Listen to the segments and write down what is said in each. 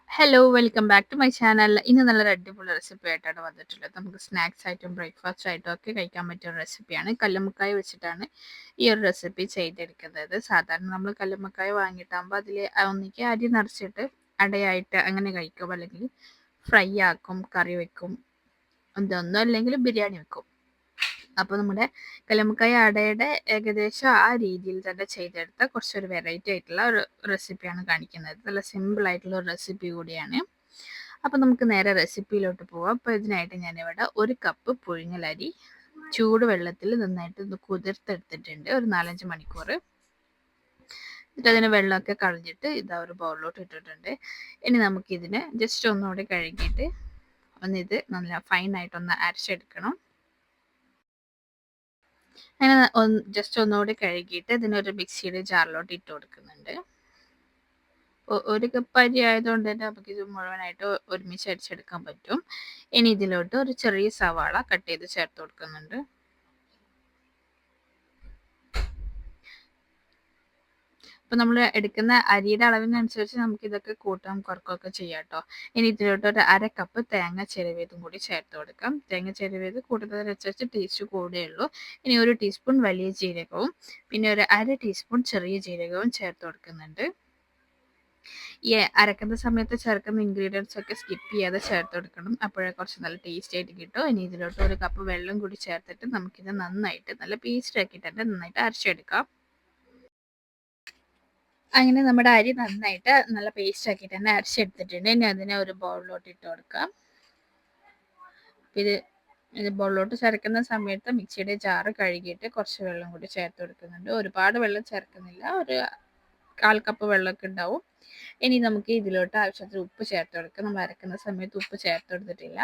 Hello welcome back to my channel. ഇന്ന് നല്ലൊരു അടിപൊളി റെസിപ്പി ആയിട്ടാണ് വന്നിട്ടുള്ളത്. നമുക്ക് സ്നാക്സ് ആയിട്ടും ബ്രേക്ക്ഫാസ്റ്റ് ആയിട്ടും ഒക്കെ കഴിക്കാൻ പറ്റിയ ഒരു റെസിപ്പിയാണ്. കല്ലുമ്മക്കായ വെച്ചിട്ടാണ് ഈ ഒരു റെസിപ്പി ചെയ്തെടുക്കുന്നത്. സാധാരണ നമ്മൾ കല്ലുമ്മക്കായ വാങ്ങിയിട്ടാകുമ്പോൾ അതിൽ ഒന്നിക്ക് അരി നിറച്ചിട്ട് അടയായിട്ട് അങ്ങനെ കഴിക്കും, അല്ലെങ്കിൽ ഫ്രൈ ആക്കും, കറി വെക്കും, ഇതൊന്നും അല്ലെങ്കിൽ ബിരിയാണി വെക്കും. അപ്പോൾ നമ്മുടെ കല്ലുമ്മക്കായ അടയുടെ ഏകദേശം ആ രീതിയിൽ തന്നെ ചെയ്തെടുത്ത കുറച്ചൊരു വെറൈറ്റി ആയിട്ടുള്ള ഒരു റെസിപ്പിയാണ് കാണിക്കുന്നത്. നല്ല സിമ്പിൾ ആയിട്ടുള്ള ഒരു റെസിപ്പി കൂടിയാണ്. അപ്പോൾ നമുക്ക് നേരെ റെസിപ്പിയിലോട്ട് പോവാം. അപ്പോൾ ഇതിനായിട്ട് ഞാനിവിടെ 1 കപ്പ് പുഴുങ്ങലരി ചൂടുവെള്ളത്തിൽ നന്നായിട്ട് ഒന്ന് കുതിർത്തെടുത്തിട്ടുണ്ട്, ഒരു 4-5 മണിക്കൂർ. എന്നിട്ട് അതിന് വെള്ളമൊക്കെ കളഞ്ഞിട്ട് ഇതാ ഒരു ബൗളിലോട്ട് ഇട്ടിട്ടുണ്ട്. ഇനി നമുക്കിതിനെ ജസ്റ്റ് ഒന്നുകൂടി കഴുകിയിട്ട് ഒന്നിത് നല്ല ഫൈനായിട്ടൊന്ന് അരച്ചെടുക്കണം. അങ്ങനെ ജസ്റ്റ് ഒന്നുകൂടി കഴുകിയിട്ട് ഇതിനൊരു മിക്സിയുടെ ജാറിലോട്ട് ഇട്ട് കൊടുക്കുന്നുണ്ട്. 1 കപ്പ് അരി ആയതുകൊണ്ട് തന്നെ നമുക്കിത് മുഴുവനായിട്ട് ഒരുമിച്ച് അരിച്ചെടുക്കാൻ പറ്റും. ഇനി ഇതിലോട്ട് ഒരു ചെറിയ സവാള കട്ട് ചെയ്ത് ചേർത്ത് കൊടുക്കുന്നുണ്ട്. അപ്പോൾ നമ്മൾ എടുക്കുന്ന അരിയുടെ അളവിനനുസരിച്ച് നമുക്ക് ഇതൊക്കെ കൂട്ടാം കുറക്കുകയൊക്കെ ചെയ്യാം കേട്ടോ. ഇനി ഇതിലോട്ട് ഒരു 1/2 കപ്പ് തേങ്ങ ചിരവിയതും കൂടി ചേർത്ത് കൊടുക്കാം. തേങ്ങ ചിരവിയത് കൂടുന്നതിനനുസരിച്ച് ടേസ്റ്റ് കൂടുകയുള്ളൂ. ഇനി 1 ടീസ്പൂൺ വലിയ ജീരകവും പിന്നെ ഒരു 1/2 ടീസ്പൂൺ ചെറിയ ജീരകവും ചേർത്ത് കൊടുക്കുന്നുണ്ട്. ഈ അരക്കുന്ന സമയത്ത് ചേർക്കുന്ന ഇൻഗ്രീഡിയൻസ് ഒക്കെ സ്കിപ്പ് ചെയ്യാതെ ചേർത്ത് കൊടുക്കണം. അപ്പോഴേ കുറച്ച് നല്ല ടേസ്റ്റ് ആയിട്ട് കിട്ടും. ഇനി ഇതിലോട്ട് 1 കപ്പ് വെള്ളം കൂടി ചേർത്തിട്ട് നമുക്കിത് നന്നായിട്ട് നല്ല പേസ്റ്റ് ആക്കിയിട്ട് തന്നെ നന്നായിട്ട് അരച്ചെടുക്കാം. അങ്ങനെ നമ്മുടെ അരി നന്നായിട്ട് നല്ല പേസ്റ്റ് ആക്കിയിട്ട് തന്നെ അരച്ചെടുത്തിട്ടുണ്ട്. ഇനി അതിനെ ഒരു ബൗളിലോട്ട് ഇട്ട് കൊടുക്കാം. ഇത് ബൗളിലോട്ട് ചേർക്കുന്ന സമയത്ത് മിക്സിയുടെ ജാറ് കഴുകിയിട്ട് കുറച്ച് വെള്ളം കൂടി ചേർത്ത് കൊടുക്കുന്നുണ്ട്. ഒരുപാട് വെള്ളം ചേർക്കുന്നില്ല, ഒരു 1/4 കപ്പ് വെള്ളമൊക്കെ ഉണ്ടാവും. ഇനി നമുക്ക് ഇതിലോട്ട് ആവശ്യത്തിന് ഉപ്പ് ചേർത്ത് കൊടുക്കാം. നമ്മൾ അരക്കുന്ന സമയത്ത് ഉപ്പ് ചേർത്ത് കൊടുത്തിട്ടില്ല.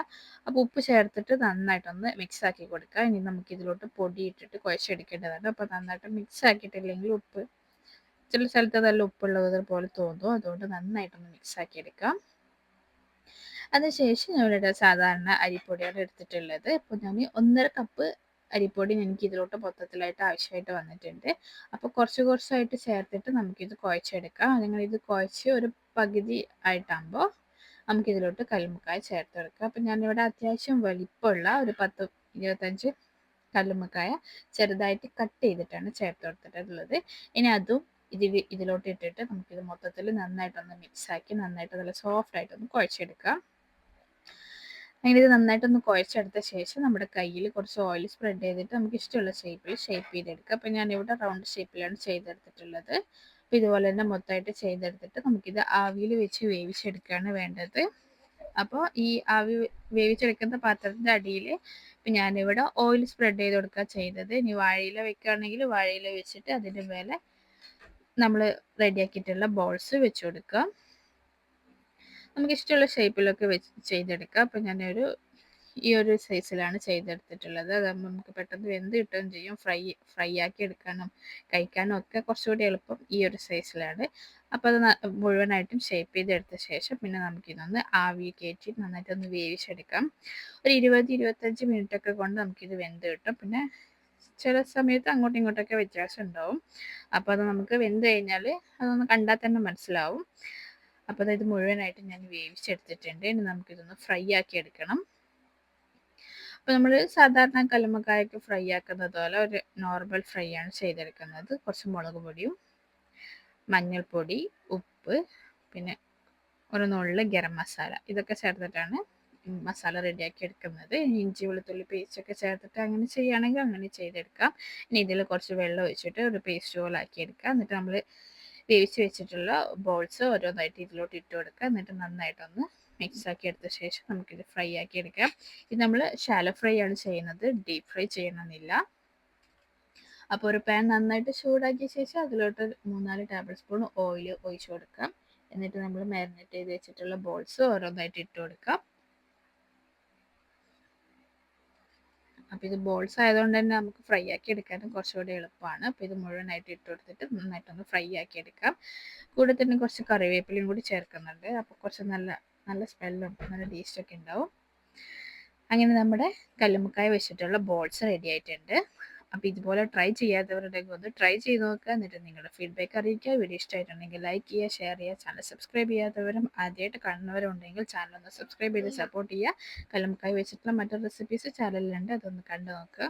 അപ്പോൾ ഉപ്പ് ചേർത്തിട്ട് നന്നായിട്ടൊന്ന് മിക്സ് ആക്കി കൊടുക്കുക. ഇനി നമുക്ക് ഇതിലോട്ട് പൊടി ഇട്ടിട്ട് കുഴച്ചെടുക്കേണ്ടതാണ്. അപ്പോൾ നന്നായിട്ട് മിക്സ് ആക്കിയിട്ടില്ലെങ്കിൽ ഉപ്പ് ചില സ്ഥലത്ത് നല്ല ഉപ്പുള്ളത് പോലെ തോന്നും. അതുകൊണ്ട് നന്നായിട്ടൊന്ന് മിക്സ് ആക്കി എടുക്കാം. അതിനുശേഷം ഞാനിവിടെ സാധാരണ അരിപ്പൊടിയാണ് എടുത്തിട്ടുള്ളത്. ഇപ്പോൾ ഞാൻ 1.5 കപ്പ് അരിപ്പൊടി എനിക്ക് ഇതിലോട്ട് മൊത്തത്തിലായിട്ട് ആവശ്യമായിട്ട് വന്നിട്ടുണ്ട്. അപ്പോൾ കുറച്ചായിട്ട് ചേർത്തിട്ട് നമുക്കിത് കുഴച്ചെടുക്കാം. അല്ലെങ്കിൽ ഇത് കുഴച്ച് ഒരു പകുതി ആയിട്ടാകുമ്പോൾ നമുക്കിതിലോട്ട് കല്ലുമ്മക്കായ ചേർത്ത് കൊടുക്കാം. അപ്പോൾ ഞാനിവിടെ അത്യാവശ്യം വലിപ്പമുള്ള ഒരു 10-25 കല്ലുമ്മക്കായ ചെറുതായിട്ട് കട്ട് ചെയ്തിട്ടാണ് ചേർത്ത് കൊടുത്തിട്ടുള്ളത്. ഇനി അതും ഇതിലോട്ട് ഇട്ടിട്ട് നമുക്കിത് മൊത്തത്തിൽ നന്നായിട്ടൊന്ന് മിക്സാക്കി നന്നായിട്ട് നല്ല സോഫ്റ്റ് ആയിട്ടൊന്ന് കുഴച്ചെടുക്കാം. അങ്ങനെ ഇത് നന്നായിട്ടൊന്ന് കുഴച്ചെടുത്ത ശേഷം നമ്മുടെ കയ്യിൽ കുറച്ച് ഓയിൽ സ്പ്രെഡ് ചെയ്തിട്ട് നമുക്ക് ഇഷ്ടമുള്ള ഷേപ്പ് ചെയ്തെടുക്കാം. അപ്പോൾ ഞാനിവിടെ റൗണ്ട് ഷേപ്പിലാണ് ചെയ്തെടുത്തിട്ടുള്ളത്. അപ്പോൾ ഇതുപോലെ തന്നെ മൊത്തമായിട്ട് ചെയ്തെടുത്തിട്ട് നമുക്കിത് ആവിയിൽ വെച്ച് വേവിച്ചെടുക്കുകയാണ് വേണ്ടത്. അപ്പോൾ ഈ ആവി വേവിച്ചെടുക്കുന്ന പാത്രത്തിൻ്റെ അടിയിൽ ഇപ്പം ഞാനിവിടെ ഓയിൽ സ്പ്രെഡ് ചെയ്ത് കൊടുക്കുക ചെയ്തത്. ഇനി വാഴയില വെക്കുകയാണെങ്കിൽ വാഴയില വെച്ചിട്ട് അതിൻ്റെ മേലെ നമ്മൾ റെഡിയാക്കിയിട്ടുള്ള ബോൾസ് വെച്ച് കൊടുക്കുക. നമുക്ക് ഇഷ്ടമുള്ള ഷേപ്പിലൊക്കെ വെച്ച് ചെയ്തെടുക്കാം. അപ്പോൾ ഞാനൊരു ഈ ഒരു സൈസിലാണ് ചെയ്തെടുത്തിട്ടുള്ളത്. അതാകുമ്പോൾ നമുക്ക് പെട്ടെന്ന് വെന്ത് കിട്ടുകയും ചെയ്യും. ഫ്രൈ ആക്കി എടുക്കാനും കഴിക്കാനും ഒക്കെ കുറച്ചുകൂടി എളുപ്പം ഈ ഒരു സൈസിലാണ്. അപ്പോൾ അത് മുഴുവനായിട്ടും ഷേപ്പ് ചെയ്തെടുത്ത ശേഷം പിന്നെ നമുക്കിതൊന്ന് ആവി കയറ്റി നന്നായിട്ടൊന്ന് വേവിച്ചെടുക്കാം. ഒരു 20-25 മിനിറ്റൊക്കെ കൊണ്ട് നമുക്കിത് വെന്ത് കിട്ടും. പിന്നെ ചില സമയത്ത് അങ്ങോട്ടും ഇങ്ങോട്ടൊക്കെ വ്യത്യാസം ഉണ്ടാവും. അപ്പോൾ അത് നമുക്ക് വെന്ത് കഴിഞ്ഞാൽ അതൊന്ന് കണ്ടാൽ തന്നെ മനസ്സിലാവും. അപ്പോൾ ഇത് മുഴുവനായിട്ട് ഞാൻ വേവിച്ചെടുത്തിട്ടുണ്ട്. ഇനി നമുക്കിതൊന്ന് ഫ്രൈ ആക്കി എടുക്കണം. അപ്പോൾ നമ്മൾ സാധാരണ കല്ലുമ്മക്കായൊക്കെ ഫ്രൈ ആക്കുന്നത് പോലെ ഒരു നോർമൽ ഫ്രൈ ആണ് ചെയ്തെടുക്കുന്നത്. കുറച്ച് മുളക് പൊടിയും മഞ്ഞൾപ്പൊടി, ഉപ്പ്, പിന്നെ ഒരു നുള്ള് ഗരം മസാല ഇതൊക്കെ ചേർത്തിട്ടാണ് മസാല റെഡിയാക്കി എടുക്കുന്നത്. ഇഞ്ചി വെളുത്തുള്ളി പേസ്റ്റൊക്കെ ചേർത്തിട്ട് അങ്ങനെ ചെയ്യുകയാണെങ്കിൽ അങ്ങനെ ചെയ്തെടുക്കാം. ഇനി ഇതിൽ കുറച്ച് വെള്ളം ഒഴിച്ചിട്ട് ഒരു പേസ്റ്റ് പോലെ ആക്കി എടുക്കുക. എന്നിട്ട് നമ്മൾ വേവിച്ച് വെച്ചിട്ടുള്ള ബോൾസ് ഓരോന്നായിട്ട് ഇതിലോട്ട് ഇട്ട് കൊടുക്കുക. എന്നിട്ട് നന്നായിട്ടൊന്ന് മിക്സ് ആക്കി എടുത്ത ശേഷം നമുക്കിത് ഫ്രൈ ആക്കി എടുക്കാം. ഇത് നമ്മൾ ഷാലോ ഫ്രൈ ആണ് ചെയ്യുന്നത്, ഡീപ്പ് ഫ്രൈ ചെയ്യണമെന്നില്ല. അപ്പോൾ ഒരു പാൻ നന്നായിട്ട് ചൂടാക്കിയ ശേഷം അതിലോട്ട് 3-4 ടേബിൾ സ്പൂൺ ഓയിൽ ഒഴിച്ച് കൊടുക്കാം. എന്നിട്ട് നമ്മൾ മാരിനേറ്റ് ചെയ്ത് വെച്ചിട്ടുള്ള ബോൾസ് ഓരോന്നായിട്ട് ഇട്ട് കൊടുക്കാം. അപ്പോൾ ഇത് ബോൾസ് ആയതുകൊണ്ട് തന്നെ നമുക്ക് ഫ്രൈ ആക്കി എടുക്കാനും കുറച്ചുകൂടി എളുപ്പമാണ്. അപ്പോൾ ഇത് മുഴുവനായിട്ട് ഇട്ട് കൊടുത്തിട്ട് നന്നായിട്ടൊന്ന് ഫ്രൈ ആക്കി എടുക്കാം. കൂടെ തന്നെ കുറച്ച് കറിവേപ്പിലയും കൂടി ചേർക്കുന്നുണ്ട്. അപ്പോൾ കുറച്ച് നല്ല സ്മെല്ലും നല്ല ടേസ്റ്റൊക്കെ ഉണ്ടാവും. അങ്ങനെ നമ്മുടെ കല്ലുമ്മക്കായ വെച്ചിട്ടുള്ള ബോൾസ് റെഡി ആയിട്ടുണ്ട്. അപ്പോൾ ഇതുപോലെ ട്രൈ ചെയ്യാത്തവരുണ്ടെങ്കിൽ ഒന്ന് ട്രൈ ചെയ്ത് നോക്കുക. എന്നിട്ട് നിങ്ങളുടെ ഫീഡ്ബാക്ക് അറിയിക്കുക. വീഡിയോ ഇഷ്ടമായിട്ടുണ്ടെങ്കിൽ ലൈക്ക് ചെയ്യുക, ഷെയർ ചെയ്യുക. ചാനൽ സബ്സ്ക്രൈബ് ചെയ്യാത്തവരും ആദ്യമായിട്ട് കാണുന്നവരും ഉണ്ടെങ്കിൽ ചാനൽ ഒന്ന് സബ്സ്ക്രൈബ് ചെയ്ത് സപ്പോർട്ട് ചെയ്യുക. കല്ലുമ്മക്കായ് വെച്ചിട്ടുള്ള മറ്റൊരു റെസിപ്പീസ് ചാനലിലുണ്ട്, അതൊന്ന് കണ്ടു നോക്കുക.